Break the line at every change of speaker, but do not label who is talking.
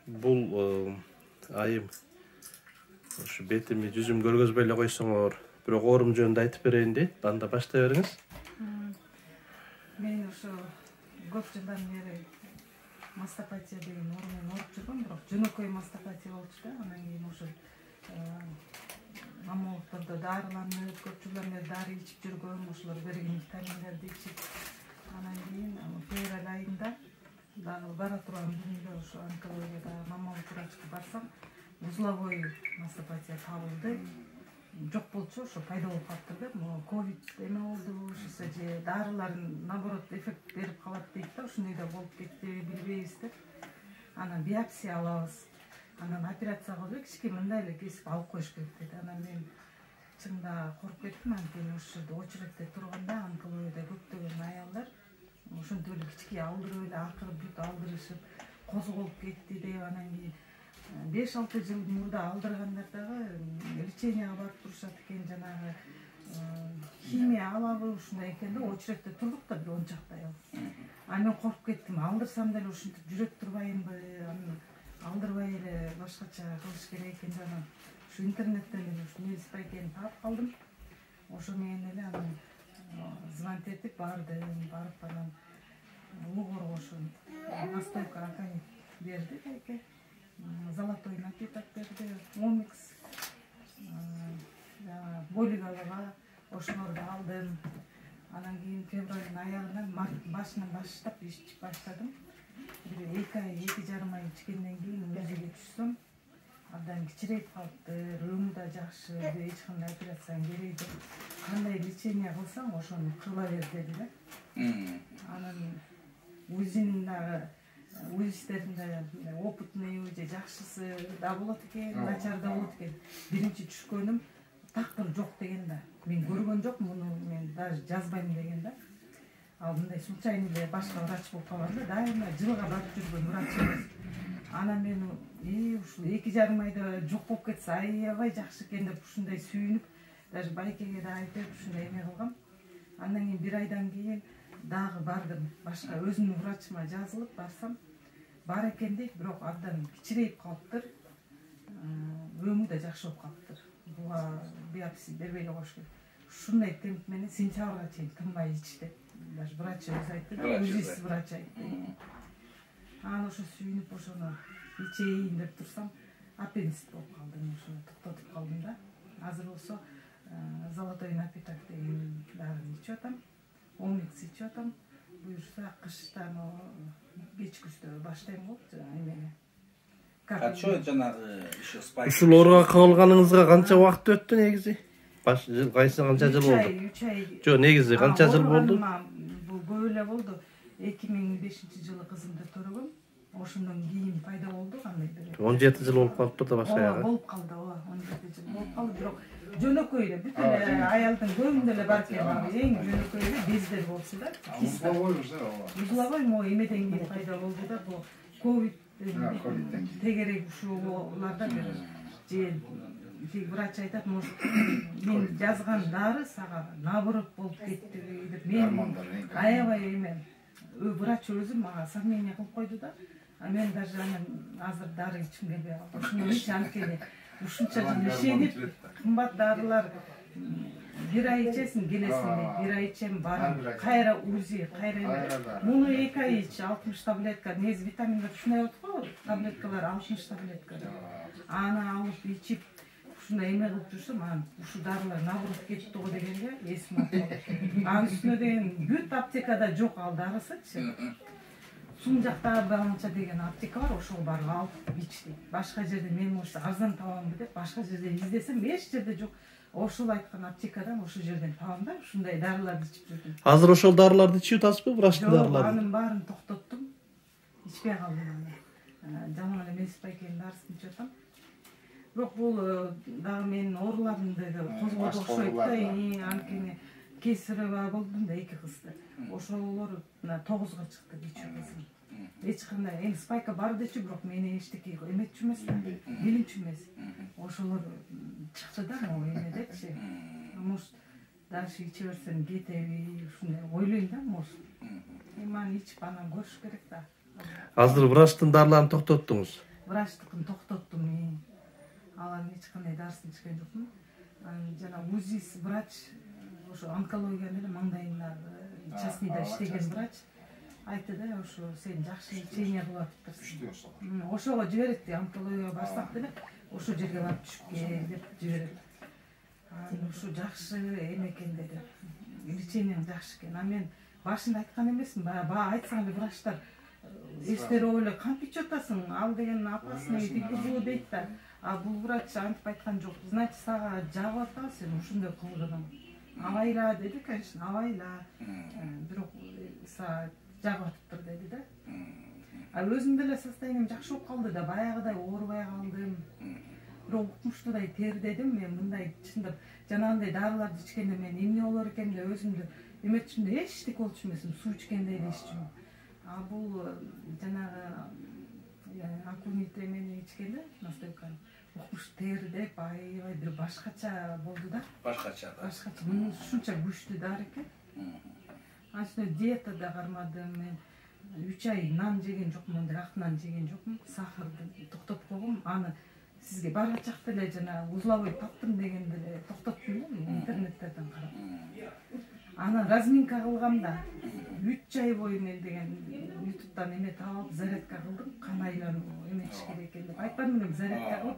бул айым ушу бетими жүзүм көргөзбөй эле койсоңор бирок оорум жөнүндө айтып берейин дейт. Анда баштай бериңиз.
Мен ошо көп жылдан бери мастопатия деген оорумен ооруп жүргөм, бирок жөнөкөй мастопатия болчу да. Анан кийин ошо маммологтордо дарыланып, көп жылдан бери дары ичип жүргөм, ошолор берген витаминдерди ичип. Анан кийин февраль айында дагы бара турган күнүндө ошо онкологияда маммолог врачка барсам, узловой мастопатия табылды. Жок болчу, ошо пайда болуп калыптыр да. Могу ковид эме болду, ошо же дарылар наоборот эффект берип калат дейт да. Ушундай да болуп кетти, билбейбиз деп. Анан биопсия алабыз. Анан операция кылып кичине мындай эле кесип алып коюш керек деди. Анан мен чында коруп кеттим, анткени ошол жерде очередте турганда онкологияда көптөгөн аялдар ошентип эле кичине алдырып эле акырып бүт алдырышып козголуп кетти деп. Анан кийин 5-6 жыл мурда алдыргандар дагы леченияга барып турушат экен, жанагы химия алабы ушундай экен да, очередте турдук да бир 10 чакты аял. Анан мен коруп кеттим, алдырсам деле ушинтип жүрөк турбайынбы, анан алдырбай эле башкача кылыш керек экен деп. Анан ушу интернеттен эле ушу Мелис байкени таап калдым. Ошо менен эле анан звонить этип бардым, барып анан улуу ошо настойка аканит берди байке. Золотой напиток берди, Омикс, болигалыга ошолорду алдым. Анан кийин февралдын аягынан март башынан баштап ичип баштадым. Бир 2 ай, 2,5 ай ичкенден кийин өзүгө түшсөм, абдан кичирейип калыптыр, өңү да жакшы, эч кандай операцияга кереги жок. Кандай лечение кылсаң, ошону кыла бер деди да. Анан УЗИнин дагы УЗИстеринде опытный же жакшысы да болот экен, начар да болот экен. Биринчи түшкөнүм такыр жок деген да. Мен көргөн жокмун, муну мен даже жазбайм деген да. Ал мындай случайно эле башка врач болуп калганда, дайыма жылга барып жүргөн врач эмес. Анан мен ушул 2,5 айда жок болуп кетсе аябай жакшы экен деп ушундай сүйүнүп, даже байкеге да айтып ушундай эме кылгам. Андан кийин 1 айдан кийин дагы бардым, башка өзүмдүн врачыма жазылып барсам, бар экен дейт, бирок абдан кичирейип калыптыр, өңү да жакшы болуп калыптыр. Буга биопсия бербей эле коюш керек. Ушундай темп менен сентябрга чейин тынбай ичти. Даже врач өзү айтты, УЗИс врач айтты. Анан ошо сүйүнүп ошону ичейин деп турсам, аппендицит болуп калды. Ошону токтотуп калдым да. Азыр болсо золотой напиток деген дарыны ичип атам. Омикс ичип атам. Буюрса кыштан кечкүстө баштайм болуп эмени.
Качо жанагы иши спайк.
Ушул ооруга кабылганыңызга канча убакыт өттү негизи? Кайсы канча жыл болду?
3 ай.
Жок, негизи канча жыл болду?
Бул көп эле болду. 2005-жылы кызымды төрөгөм. Ошондон кийин пайда болду, кандай бир
17 жыл болуп калыптыр да баш аягы.
Болуп калды, 17 жыл болуп калды, бирок жөнөкөй эле, бүт эле аялдын көбүндө эле бар экен, эң жөнөкөй эле бездер болчу да. Узловой мо эмеден кийин пайда болду да, бул ковид тегерек ушуларда бир же врач айтат, может, мен жазган дары сага наоборот болуп кетти деп. Мен аябай эме врач өзү мага сомнение кылып койду да. А мен даже азыр дары ичким келбей калды. Ушуну ичи, анткени ушунча жыл ишенип, кымбат дарылар 1 ай ичесиң, келесиң, 1 ай ичем, барам, кайра УЗИ, кайра. Муну 2 ай ич, 60 таблетка, негизи витаминдер ушундай болот го, таблеткалар 60 таблетка. Аны алып ичип, ушундай эме кылып жүрсөм, анан ушул дарылар наоборот кетти го дегенде эсиме алып. Анын үстүнө деген бүт аптекада жок ал дарысычы. Сун жакта Баланча деген аптека бар, ошого барып алып ичти. Башка жерде мен может арзан табамбы деп, башка жерде издесем, эч жерде жок. Ошол айткан аптекадан ошол жерден табам да, ушундай дарыларды ичип жүрдүм.
Азыр ошол дарыларды ичип атасызбы, врачтын дарыларын?
Анын баарын токтоттум. Ичпей калдым аны. Жаман эле Мелис байкенин дарысын ичип атам. Бирок бул дагы менин ооруларымды козгоду окшойт да, анткени кесарево болдум да 2 кызды. Ошолор 9га чыкты кичүү кызым. Эч кандай эми спайка бар дечи, бирок мени эчтеке эметчү эмес, билимчү эмес. Ошолор чыкты да, могу эме депчи. Может, дальше иче берсем кетеби, ушундай ойлойм да, может. Эми аны ичип анан көрүш керек да.
Азыр врачтын дарыларын токтоттуңуз.
врачтыкын токтоттум мен. Алан эч кандай дарсын ичкен жокмун. Жана УЗИ врач ошо онкология менен маңдайында частныйда иштеген врач айтты да, ошо сен жакшы лечение кылып атыптырсың. Ошого жиберет, онкология барсак деле ошо жерге барып түшүпкө деп жиберет. Ошо жакшы экен деди. Лечениең жакшы экен. А мен башында айткан эмесмин, баа айтсаң эле врачтар эстерип эле кантип ичип атасың, ал деген опасный тигизүү дейт да. А бул врач антип айткан жок. Значит, сага жагып атат, сен ушундай кылган. Абайла деди, конечно, абайла. Бирок сага жагып атыптыр деди да. А өзүм деле состоянием жакшы болуп калды да, баягыдай оорубай калдым. Бирок укмуштуудай тердедим мен, мындай чындап жанагындай дарыларды ичкенде мен эмне болор экен деп өзүмдү эметчимде эчтеке болчу эмесмин, суу ичкендей эле иччүмүн. А бул жанагы акунит эмени ичкенде настойканы укмуш тердеп, аябай бир башкача болду да.
Башкача.
Башкача, ушунча күчтүү дары экен. Ачта диета да кармадым мен. 3 ай нан жеген жокмун, ак нан жеген жокмун. Сахарды токтотуп койгом. Аны сизге барачакта эле жана узловой таптым дегенде эле токтоттум да интернеттерден карап. Аны разминка кылгам да. 3 ай бою мен деген ютубтан эме таап зарядка кылдым. Кан айлануу эметиш керек экен деп айтпадым мен зарядка кылып.